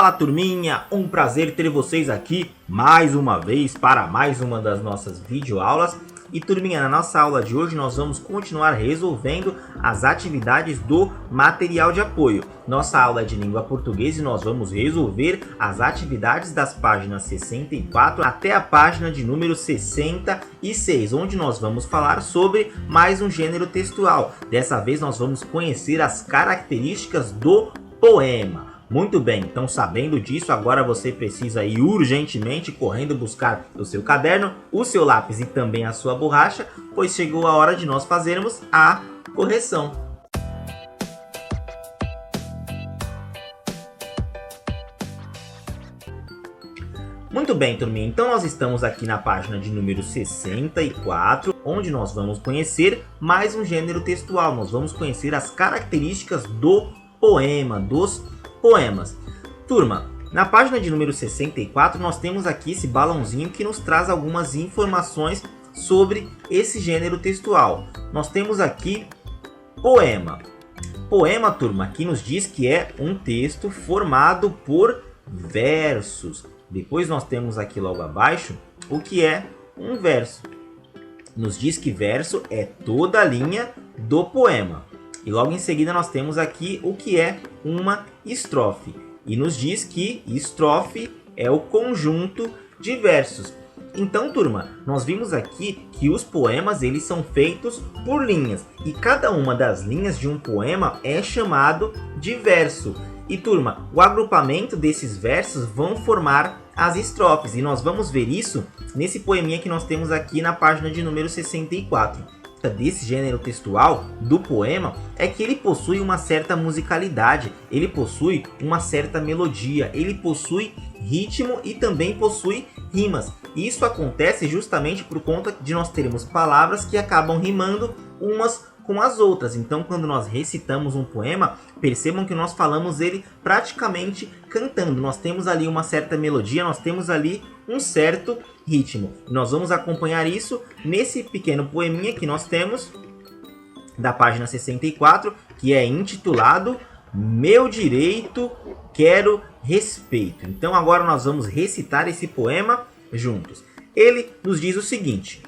Fala turminha, um prazer ter vocês aqui mais uma vez para mais uma das nossas videoaulas. E turminha, na nossa aula de hoje nós vamos continuar resolvendo as atividades do material de apoio. Nossa aula é de língua portuguesa e nós vamos resolver as atividades das páginas 64 até a página de número 66, onde nós vamos falar sobre mais um gênero textual. Dessa vez nós vamos conhecer as características do poema. Muito bem, então sabendo disso, agora você precisa ir urgentemente correndo buscar o seu caderno, o seu lápis e também a sua borracha, pois chegou a hora de nós fazermos a correção. Muito bem, turminha, então nós estamos aqui na página de número 64, onde nós vamos conhecer mais um gênero textual. Nós vamos conhecer as características do poema, dos poemas. Turma, na página de número 64 nós temos aqui esse balãozinho que nos traz algumas informações sobre esse gênero textual. Nós temos aqui poema. Poema, turma, aqui nos diz que é um texto formado por versos. Depois nós temos aqui logo abaixo o que é um verso. Nos diz que verso é toda a linha do poema. E logo em seguida nós temos aqui o que é uma estrofe. E nos diz que estrofe é o conjunto de versos. Então, turma, nós vimos aqui que os poemas eles são feitos por linhas. E cada uma das linhas de um poema é chamado de verso. E, turma, o agrupamento desses versos vão formar as estrofes. E nós vamos ver isso nesse poeminha que nós temos aqui na página de número 64. Desse gênero textual, do poema, é que ele possui uma certa musicalidade, ele possui uma certa melodia, ele possui ritmo e também possui rimas. E isso acontece justamente por conta de nós termos palavras que acabam rimando umas com as outras. Então, quando nós recitamos um poema, percebam que nós falamos ele praticamente cantando. Nós temos ali uma certa melodia, nós temos ali um certo ritmo. Nós vamos acompanhar isso nesse pequeno poeminha que nós temos da página 64, que é intitulado Meu Direito, Quero Respeito. Então agora nós vamos recitar esse poema juntos. Ele nos diz o seguinte: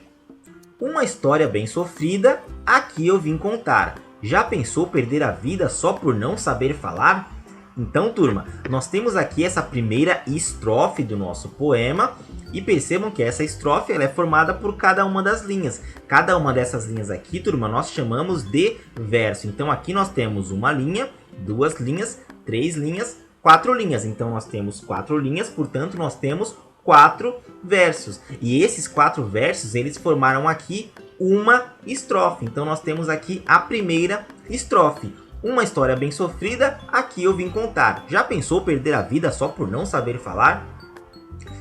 uma história bem sofrida, aqui eu vim contar. Já pensou perder a vida só por não saber falar? Então, turma, nós temos aqui essa primeira estrofe do nosso poema. E percebam que essa estrofe ela é formada por cada uma das linhas. Cada uma dessas linhas aqui, turma, nós chamamos de verso. Então aqui nós temos uma linha, duas linhas, três linhas, quatro linhas. Então nós temos quatro linhas, portanto nós temos quatro versos. E esses quatro versos, eles formaram aqui uma estrofe. Então nós temos aqui a primeira estrofe. Uma história bem sofrida, aqui eu vim contar. Já pensou perder a vida só por não saber falar?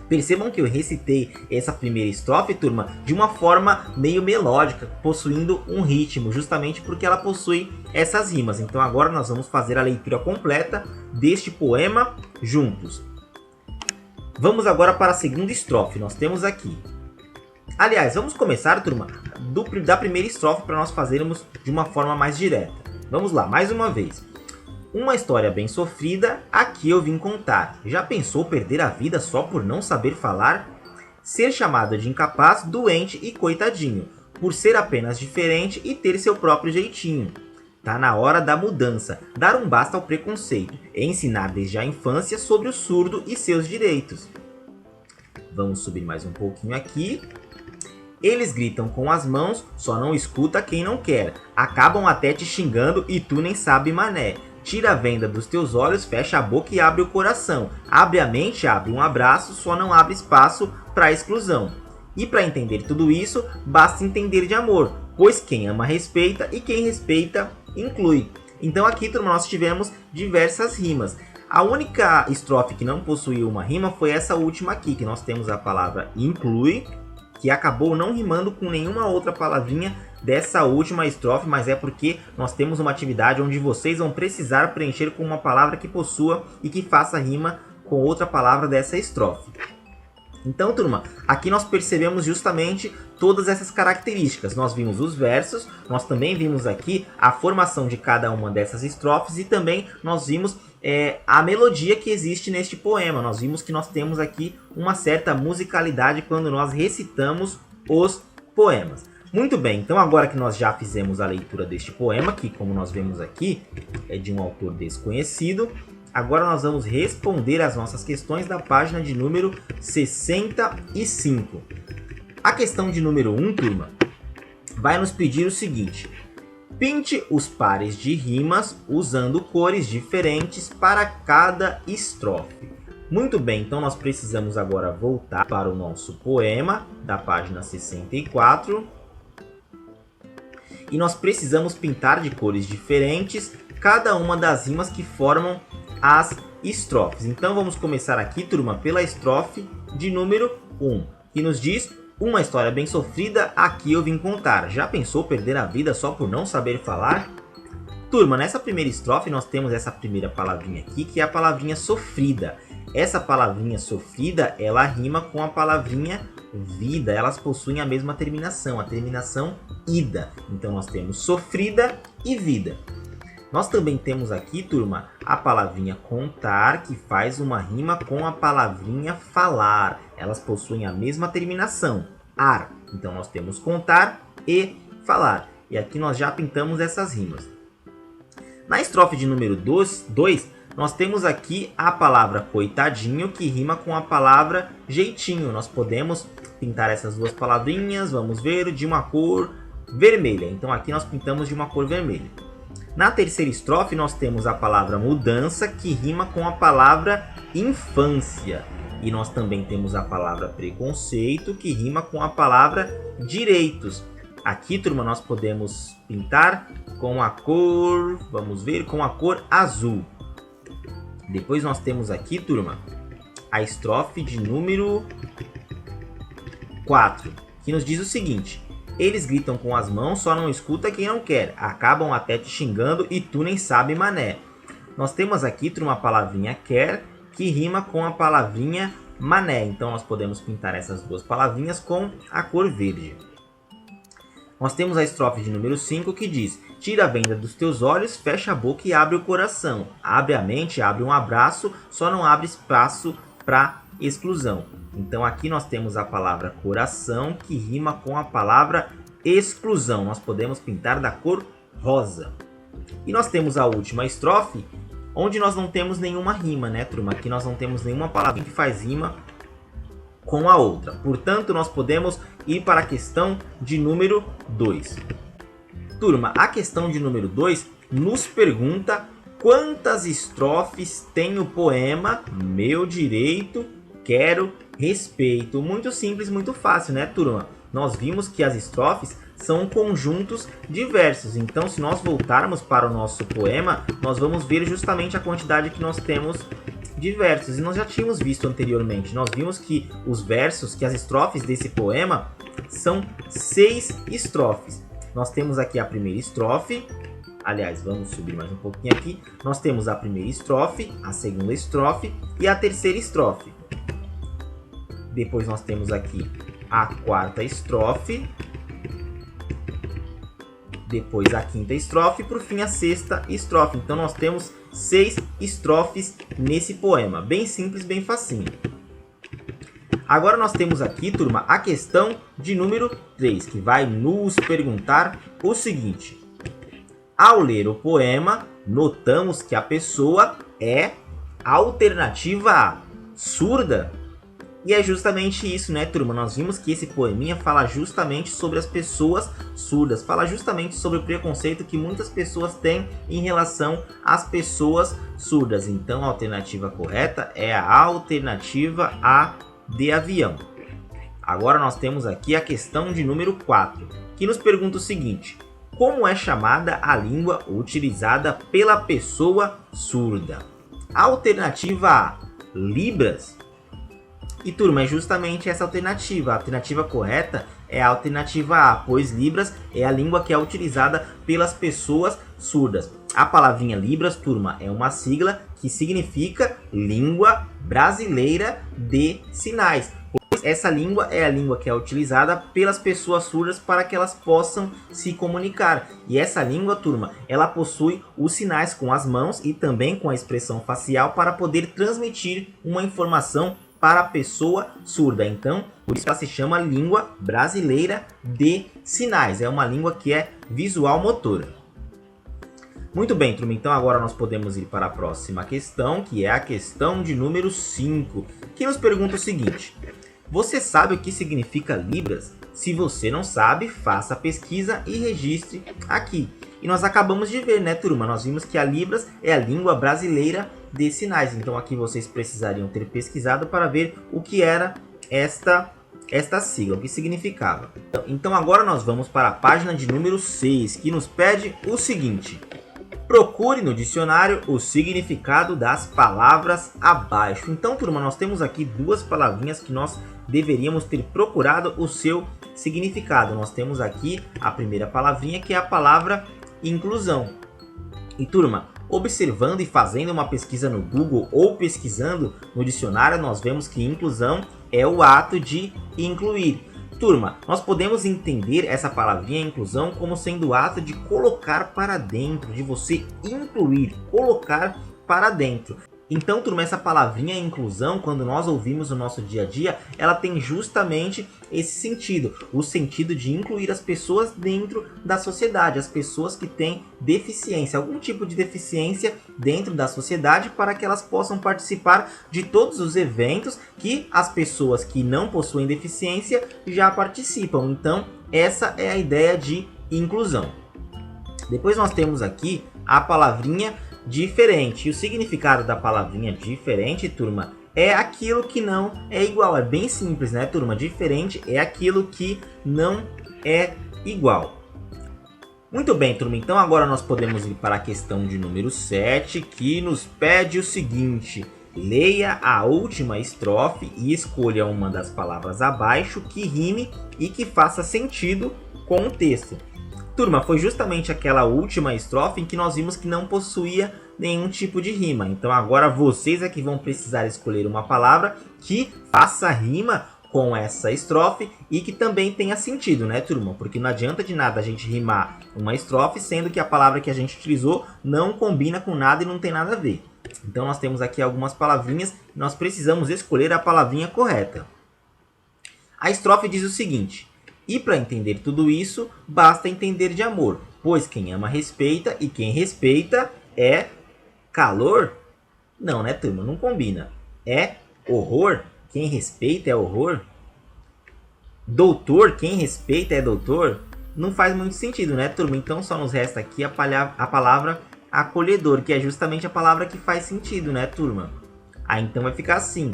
Percebam que eu recitei essa primeira estrofe, turma, de uma forma meio melódica, possuindo um ritmo, justamente porque ela possui essas rimas. Então agora nós vamos fazer a leitura completa deste poema juntos. Vamos agora para a segunda estrofe, nós temos aqui. Aliás, vamos começar, turma, da primeira estrofe para nós fazermos de uma forma mais direta. Vamos lá, mais uma vez. Uma história bem sofrida, aqui eu vim contar. Já pensou perder a vida só por não saber falar? Ser chamado de incapaz, doente e coitadinho, por ser apenas diferente e ter seu próprio jeitinho. Tá na hora da mudança, dar um basta ao preconceito, e ensinar desde a infância sobre o surdo e seus direitos. Vamos subir mais um pouquinho aqui. Eles gritam com as mãos, só não escuta quem não quer. Acabam até te xingando e tu nem sabe mané. Tira a venda dos teus olhos, fecha a boca e abre o coração. Abre a mente, abre um abraço, só não abre espaço para exclusão. E para entender tudo isso, basta entender de amor, pois quem ama respeita e quem respeita inclui. Então aqui, turma, nós tivemos diversas rimas. A única estrofe que não possuiu uma rima foi essa última aqui, que nós temos a palavra inclui, que acabou não rimando com nenhuma outra palavrinha dessa última estrofe, mas é porque nós temos uma atividade onde vocês vão precisar preencher com uma palavra que possua e que faça rima com outra palavra dessa estrofe. Então, turma, aqui nós percebemos justamente todas essas características. Nós vimos os versos, nós também vimos aqui a formação de cada uma dessas estrofes e também nós vimos a melodia que existe neste poema. Nós vimos que nós temos aqui uma certa musicalidade quando nós recitamos os poemas. Muito bem, então agora que nós já fizemos a leitura deste poema, que como nós vemos aqui, é de um autor desconhecido, agora nós vamos responder as nossas questões da página de número 65. A questão de número 1, turma, vai nos pedir o seguinte: pinte os pares de rimas usando cores diferentes para cada estrofe. Muito bem, então nós precisamos agora voltar para o nosso poema da página 64. E nós precisamos pintar de cores diferentes cada uma das rimas que formam as estrofes. Então vamos começar aqui, turma, pela estrofe de número 1, que nos diz: uma história bem sofrida, aqui eu vim contar. Já pensou perder a vida só por não saber falar? Turma, nessa primeira estrofe nós temos essa primeira palavrinha aqui, que é a palavrinha sofrida. Essa palavrinha sofrida, ela rima com a palavrinha vida. Elas possuem a mesma terminação, a terminação ida. Então nós temos sofrida e vida. Nós também temos aqui, turma, a palavrinha contar, que faz uma rima com a palavrinha falar. Elas possuem a mesma terminação, ar. Então nós temos contar e falar. E aqui nós já pintamos essas rimas. Na estrofe de número 2, nós temos aqui a palavra coitadinho, que rima com a palavra jeitinho. Nós podemos pintar essas duas palavrinhas, vamos ver, de uma cor vermelha. Então aqui nós pintamos de uma cor vermelha. Na terceira estrofe nós temos a palavra mudança, que rima com a palavra infância. E nós também temos a palavra preconceito, que rima com a palavra direitos. Aqui, turma, nós podemos pintar com a cor, vamos ver, com a cor azul. Depois nós temos aqui, turma, a estrofe de número 4, que nos diz o seguinte: eles gritam com as mãos, só não escuta quem não quer. Acabam até te xingando e tu nem sabe mané. Nós temos aqui, turma, a palavrinha quer, que rima com a palavrinha mané. Então nós podemos pintar essas duas palavrinhas com a cor verde. Nós temos a estrofe de número 5, que diz: tira a venda dos teus olhos, fecha a boca e abre o coração. Abre a mente, abre um abraço, só não abre espaço para exclusão. Então aqui nós temos a palavra coração, que rima com a palavra exclusão. Nós podemos pintar da cor rosa. E nós temos a última estrofe, onde nós não temos nenhuma rima, né, turma? Aqui nós não temos nenhuma palavra que faz rima com a outra. Portanto, nós podemos ir para a questão de número 2. Turma, a questão de número 2 nos pergunta quantas estrofes tem o poema Meu Direito, Quero Respeito. Muito simples, muito fácil, né, turma? Nós vimos que as estrofes são conjuntos de versos. Então, se nós voltarmos para o nosso poema, nós vamos ver justamente a quantidade que nós temos de versos. E nós já tínhamos visto anteriormente. Nós vimos que os versos, que as estrofes desse poema são 6 estrofes. Nós temos aqui a primeira estrofe. Aliás, vamos subir mais um pouquinho aqui. Nós temos a primeira estrofe, a segunda estrofe e a terceira estrofe. Depois nós temos aqui a quarta estrofe. Depois a quinta estrofe e por fim a sexta estrofe. Então nós temos 6 estrofes nesse poema. Bem simples, bem facinho. Agora nós temos aqui, turma, a questão de número 3, que vai nos perguntar o seguinte: ao ler o poema, notamos que a pessoa é alternativa A, surda. E é justamente isso, né, turma? Nós vimos que esse poeminha fala justamente sobre as pessoas surdas. Fala justamente sobre o preconceito que muitas pessoas têm em relação às pessoas surdas. Então, a alternativa correta é a alternativa A de avião. Agora nós temos aqui a questão de número 4, que nos pergunta o seguinte: como é chamada a língua utilizada pela pessoa surda? Alternativa A, Libras. E, turma, é justamente essa alternativa. A alternativa correta é a alternativa A, pois Libras é a língua que é utilizada pelas pessoas surdas. A palavrinha Libras, turma, é uma sigla que significa Língua Brasileira de Sinais. Essa língua é a língua que é utilizada pelas pessoas surdas para que elas possam se comunicar. E essa língua, turma, ela possui os sinais com as mãos e também com a expressão facial para poder transmitir uma informação para a pessoa surda. Então, por isso ela se chama língua brasileira de sinais. É uma língua que é visual motora. Muito bem, turma. Então agora nós podemos ir para a próxima questão, que é a questão de número 5, que nos pergunta o seguinte: você sabe o que significa Libras? Se você não sabe, faça a pesquisa e registre aqui. E nós acabamos de ver, né, turma? Nós vimos que a Libras é a língua brasileira de sinais. Então aqui vocês precisariam ter pesquisado para ver o que era esta sigla, o que significava. Então agora nós vamos para a página de número 6, que nos pede o seguinte: procure no dicionário o significado das palavras abaixo. Então, turma, nós temos aqui duas palavrinhas que nós deveríamos ter procurado o seu significado. Nós temos aqui a primeira palavrinha, que é a palavra inclusão. E, turma, observando e fazendo uma pesquisa no Google ou pesquisando no dicionário, nós vemos que inclusão é o ato de incluir. Turma, nós podemos entender essa palavrinha inclusão como sendo o ato de colocar para dentro, de você incluir, colocar para dentro. Então, turma, essa palavrinha inclusão, quando nós ouvimos no nosso dia a dia, ela tem justamente esse sentido, o sentido de incluir as pessoas dentro da sociedade, as pessoas que têm deficiência, algum tipo de deficiência dentro da sociedade, para que elas possam participar de todos os eventos que as pessoas que não possuem deficiência já participam. Então, essa é a ideia de inclusão. Depois nós temos aqui a palavrinha diferente. E o significado da palavrinha diferente, turma, é aquilo que não é igual. É bem simples, né, turma? Diferente é aquilo que não é igual. Muito bem, turma. Então agora nós podemos ir para a questão de número 7, que nos pede o seguinte: leia a última estrofe e escolha uma das palavras abaixo que rime e que faça sentido com o texto. Turma, foi justamente aquela última estrofe em que nós vimos que não possuía nenhum tipo de rima. Então agora vocês é que vão precisar escolher uma palavra que faça rima com essa estrofe e que também tenha sentido, né, turma? Porque não adianta de nada a gente rimar uma estrofe, sendo que a palavra que a gente utilizou não combina com nada e não tem nada a ver. Então nós temos aqui algumas palavrinhas e nós precisamos escolher a palavrinha correta. A estrofe diz o seguinte: e para entender tudo isso, basta entender de amor, pois quem ama respeita e quem respeita é calor? Não, né, turma? Não combina. É horror? Quem respeita é horror? Doutor? Quem respeita é doutor? Não faz muito sentido, né, turma? Então só nos resta aqui a palavra acolhedor, que é justamente a palavra que faz sentido, né, turma? Aí então vai ficar assim: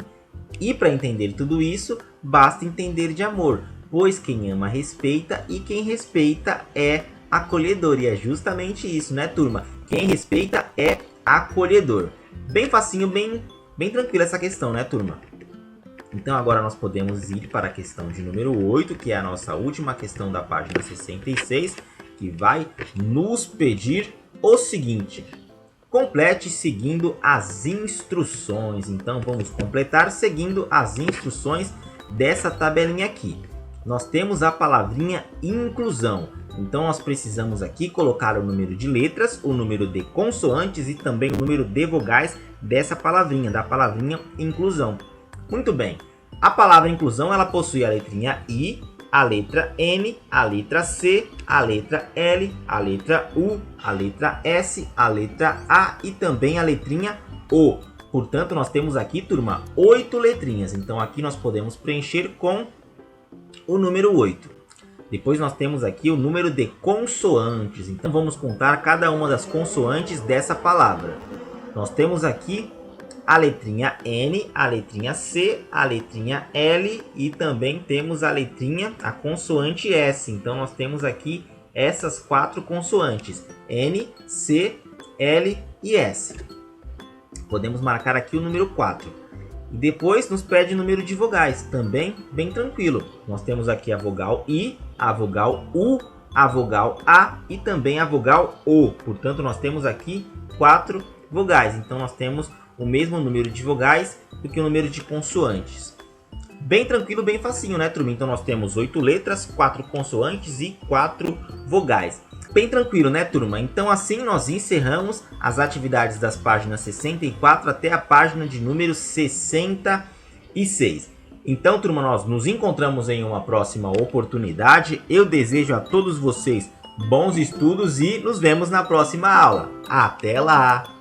e para entender tudo isso, basta entender de amor, pois quem ama respeita e quem respeita é acolhedor. E é justamente isso, né, turma? Quem respeita é acolhedor. Bem facinho, bem tranquila essa questão, né, turma? Então agora nós podemos ir para a questão de número 8, que é a nossa última questão da página 66, que vai nos pedir o seguinte: complete seguindo as instruções. Então vamos completar seguindo as instruções dessa tabelinha aqui. Nós temos a palavrinha inclusão. Então nós precisamos aqui colocar o número de letras, o número de consoantes e também o número de vogais dessa palavrinha, da palavrinha inclusão. Muito bem. A palavra inclusão, ela possui a letrinha I, a letra M, a letra C, a letra L, a letra U, a letra S, a letra A e também a letrinha O. Portanto, nós temos aqui, turma, 8 letrinhas. Então aqui nós podemos preencher com o número 8. Depois nós temos aqui o número de consoantes. Então vamos contar cada uma das consoantes dessa palavra. Nós temos aqui a letrinha N, a letrinha C, a letrinha L e também temos a consoante S. Então nós temos aqui essas 4 consoantes: N, C, L e S. Podemos marcar aqui o número 4. E depois nos pede o número de vogais, também bem tranquilo. Nós temos aqui a vogal I, a vogal U, a vogal A e também a vogal O. Portanto, nós temos aqui 4 vogais. Então, nós temos o mesmo número de vogais do que o número de consoantes. Bem tranquilo, bem facinho, né, turma? Então nós temos 8 letras, 4 consoantes e 4 vogais. Bem tranquilo, né, turma? Então assim nós encerramos as atividades das páginas 64 até a página de número 66. Então, turma, nós nos encontramos em uma próxima oportunidade. Eu desejo a todos vocês bons estudos e nos vemos na próxima aula. Até lá!